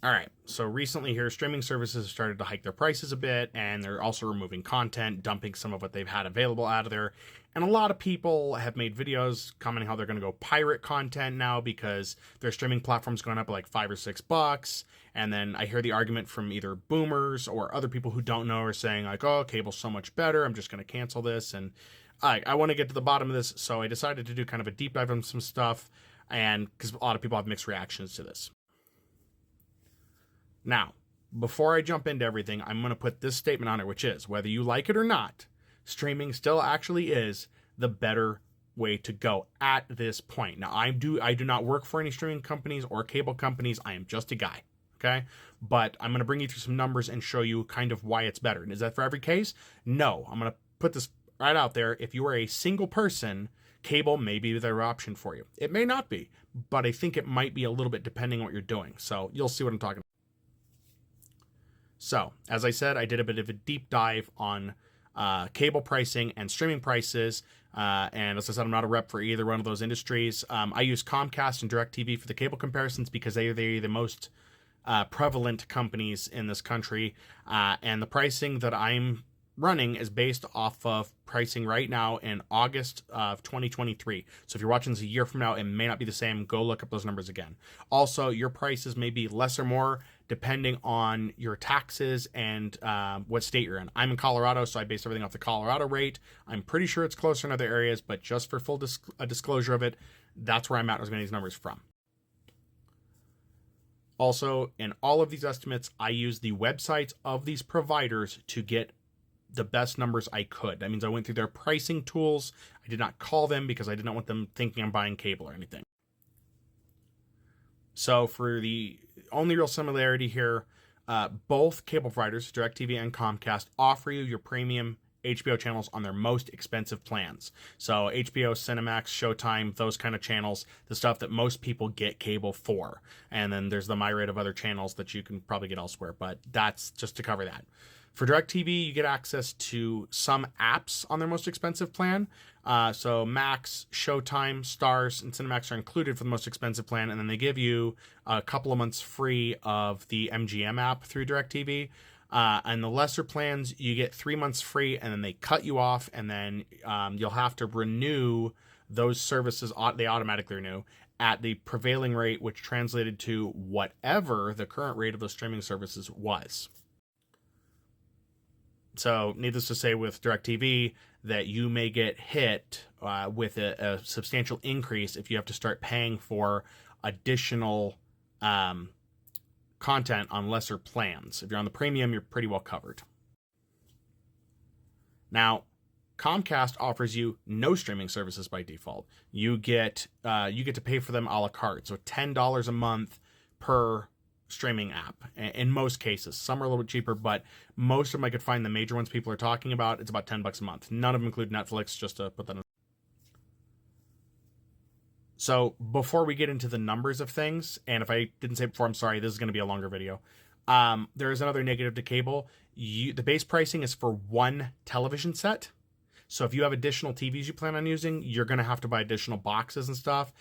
All right, so recently here, streaming services have started to hike their prices a bit, and they're also removing content, dumping some of what they've had available out of there. And a lot of people have made videos commenting how they're going to go pirate content now because their streaming platform's going up like $5 or $6. And then I hear the argument from either boomers or other people who don't know are saying like, "Oh, cable's so much better. I'm just going to cancel this." And I want to get to the bottom of this, so I decided to do kind of a deep dive on some stuff, and because a lot of people have mixed reactions to this. Now, before I jump into everything, I'm going to put this statement on it, which is, whether you like it or not, streaming still actually is the better way to go at this point. Now, I do not work for any streaming companies or cable companies. I am just a guy, okay? But I'm going to bring you through some numbers and show you kind of why it's better. And is that for every case? No. I'm going to put this right out there. If you are a single person, cable may be the better option for you. It may not be, but I think it might be a little bit depending on what you're doing. So you'll see what I'm talking about. So, as I said, I did a bit of a deep dive on cable pricing and streaming prices. And as I said, I'm not a rep for either one of those industries. I use Comcast and DirecTV for the cable comparisons because they're the most prevalent companies in this country. And the pricing that I'm running is based off of pricing right now in August of 2023. So if you're watching this a year from now, it may not be the same. Go look up those numbers again. Also, your prices may be less or more depending on your taxes and what state you're in. I'm in Colorado, so I base everything off the Colorado rate. I'm pretty sure it's closer in other areas, but just for full disclosure of it, that's where I'm at. I was getting these numbers from. Also, in all of these estimates, I use the websites of these providers to get the best numbers I could. That means I went through their pricing tools. I did not call them because I did not want them thinking I'm buying cable or anything. So for the only real similarity here, both cable providers, DirecTV and Comcast, offer you your premium HBO channels on their most expensive plans. So HBO, Cinemax, Showtime, those kind of channels, the stuff that most people get cable for. And then there's the myriad of other channels that you can probably get elsewhere, but that's just to cover that. For DirecTV, you get access to some apps on their most expensive plan. So Max, Showtime, Stars, and Cinemax are included for the most expensive plan, and then they give you a couple of months free of the MGM app through DirecTV. And the lesser plans, you get 3 months free, and then they cut you off, and then you'll have to renew those services. They automatically renew at the prevailing rate, which translated to whatever the current rate of those streaming services was. So, needless to say, with DirecTV, that you may get hit with a substantial increase if you have to start paying for additional content on lesser plans. If you're on the premium, you're pretty well covered. Now, Comcast offers you no streaming services by default. You get to pay for them a la carte, so $10 a month per streaming app in most cases. Some are a little bit cheaper, but most of them I could find the major ones people are talking about, it's about $10 a month. None of them include Netflix, just to put that in. So before we get into the numbers of things, and if I didn't say it before, I'm sorry, this is going to be a longer video. There is another negative to cable. The base pricing is for one television set. So if you have additional TVs you plan on using, you're going to have to buy additional boxes and stuff.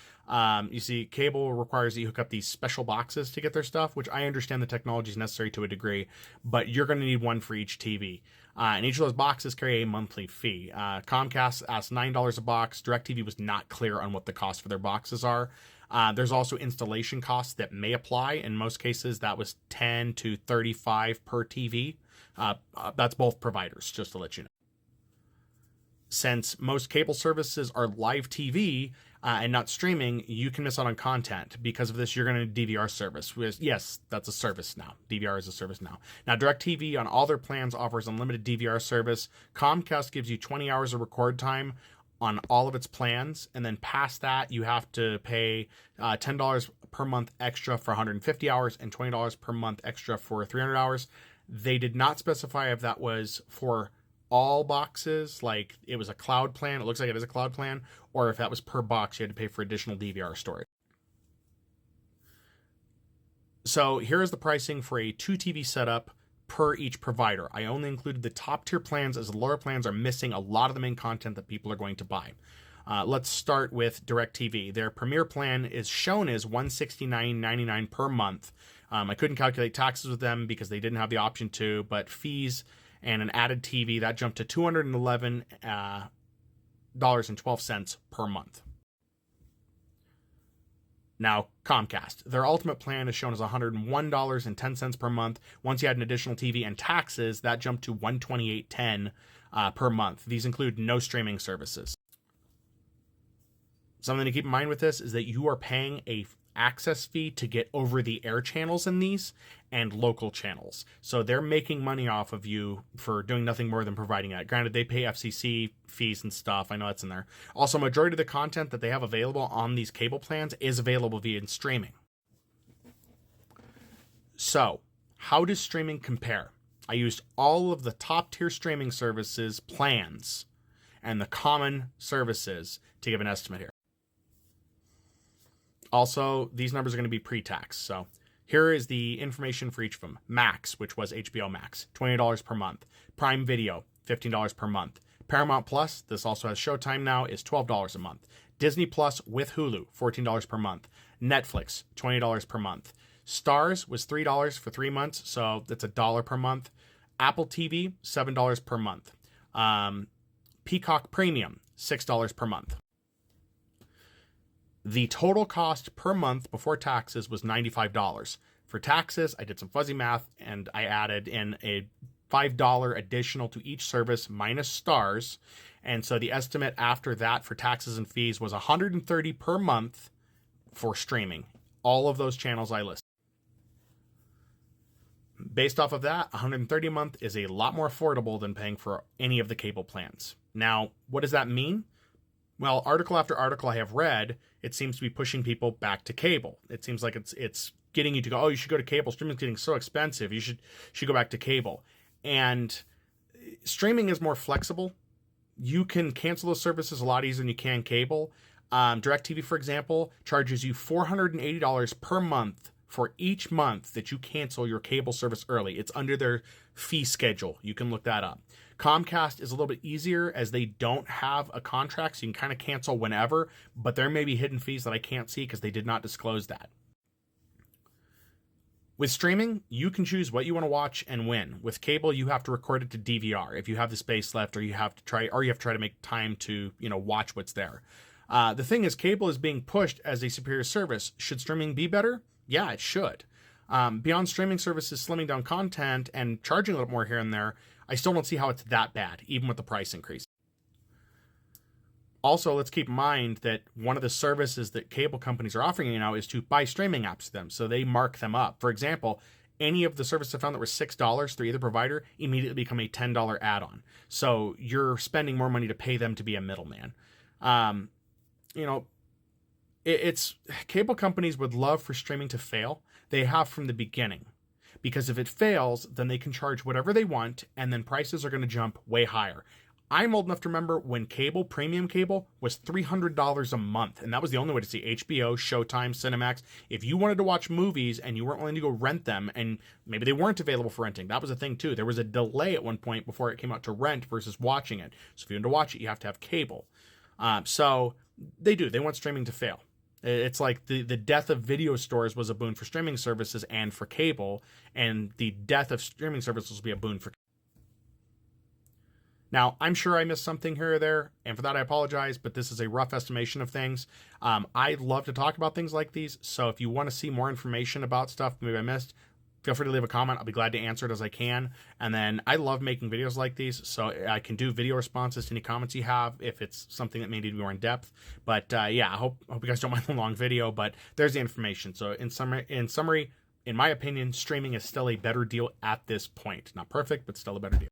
You see, cable requires that you hook up these special boxes to get their stuff, which I understand the technology is necessary to a degree, but you're going to need one for each TV. And each of those boxes carry a monthly fee. Comcast asks $9 a box. DirecTV was not clear on what the cost for their boxes are. There's also installation costs that may apply. In most cases, that was $10 to $35 per TV. That's both providers, just to let you know. Since most cable services are live TV and not streaming, you can miss out on content. Because of this, you're going to need DVR service. Yes, that's a service now. DVR is a service now. Now, DirecTV on all their plans offers unlimited DVR service. Comcast gives you 20 hours of record time on all of its plans. And then past that, you have to pay $10 per month extra for 150 hours and $20 per month extra for 300 hours. They did not specify if that was for all boxes, like it was a cloud plan, it looks like it is a cloud plan, or if that was per box, you had to pay for additional DVR storage. So here is the pricing for a 2 TV setup per each provider. I only included the top tier plans as the lower plans are missing a lot of the main content that people are going to buy. Let's start with DirecTV. Their premier plan is shown as $169.99 per month. I couldn't calculate taxes with them because they didn't have the option to, but fees and an added TV, that jumped to $211.12 per month. Now, Comcast. Their ultimate plan is shown as $101.10 per month. Once you add an additional TV and taxes, that jumped to $128.10 per month. These include no streaming services. Something to keep in mind with this is that you are paying a access fee to get over-the-air channels in these and local channels. So they're making money off of you for doing nothing more than providing that. Granted, they pay FCC fees and stuff. I know that's in there. Also, majority of the content that they have available on these cable plans is available via streaming. So, how does streaming compare? I used all of the top-tier streaming services plans and the common services to give an estimate here. Also, these numbers are going to be pre-tax. So here is the information for each of them. Max, which was HBO Max, $20 per month. Prime Video, $15 per month. Paramount Plus, this also has Showtime now, is $12 a month. Disney Plus with Hulu, $14 per month. Netflix, $20 per month. Stars was $3 for 3 months, so that's $1 per month. Apple TV, $7 per month. Peacock Premium, $6 per month. The total cost per month before taxes was $95. For taxes, I did some fuzzy math and I added in a $5 additional to each service minus Stars. And so the estimate after that for taxes and fees was $130 per month for streaming. All of those channels I listed. Based off of that, $130 a month is a lot more affordable than paying for any of the cable plans. Now, what does that mean? Well, article after article I have read, it seems to be pushing people back to cable. It seems like it's getting you to go, oh, you should go to cable. Streaming's getting so expensive. You should go back to cable. And streaming is more flexible. You can cancel those services a lot easier than you can cable. DirecTV, for example, charges you $480 per month for each month that you cancel your cable service early. It's under their fee schedule. You can look that up. Comcast is a little bit easier as they don't have a contract, so you can kind of cancel whenever, but there may be hidden fees that I can't see because they did not disclose that. With streaming, you can choose what you want to watch and when. With cable, you have to record it to DVR if you have the space left, or you have to try to make time to, watch what's there. The thing is, cable is being pushed as a superior service. Should streaming be better? Yeah, it should. Beyond streaming services slimming down content and charging a little more here and there, I still don't see how it's that bad, even with the price increase. Also, let's keep in mind that one of the services that cable companies are offering you now is to buy streaming apps to them, so they mark them up. For example, any of the services I found that were $6 through either provider immediately become a $10 add-on. So you're spending more money to pay them to be a middleman. It's cable companies would love for streaming to fail. They have from the beginning. Because if it fails, then they can charge whatever they want, and then prices are going to jump way higher. I'm old enough to remember when premium cable, was $300 a month, and that was the only way to see HBO, Showtime, Cinemax. If you wanted to watch movies and you weren't willing to go rent them, and maybe they weren't available for renting, that was a thing too. There was a delay at one point before it came out to rent versus watching it. So if you want to watch it, you have to have cable. So they want streaming to fail. It's like the death of video stores was a boon for streaming services and for cable, and the death of streaming services will be a boon for cable. Now, I'm sure I missed something here or there, and for that I apologize, but this is a rough estimation of things. I love to talk about things like these, so if you want to see more information about stuff maybe I missed, feel free to leave a comment. I'll be glad to answer it as I can. And then I love making videos like these, so I can do video responses to any comments you have if it's something that may need to be more in depth. But yeah, I hope you guys don't mind the long video, but there's the information. So in summary, in my opinion, streaming is still a better deal at this point. Not perfect, but still a better deal.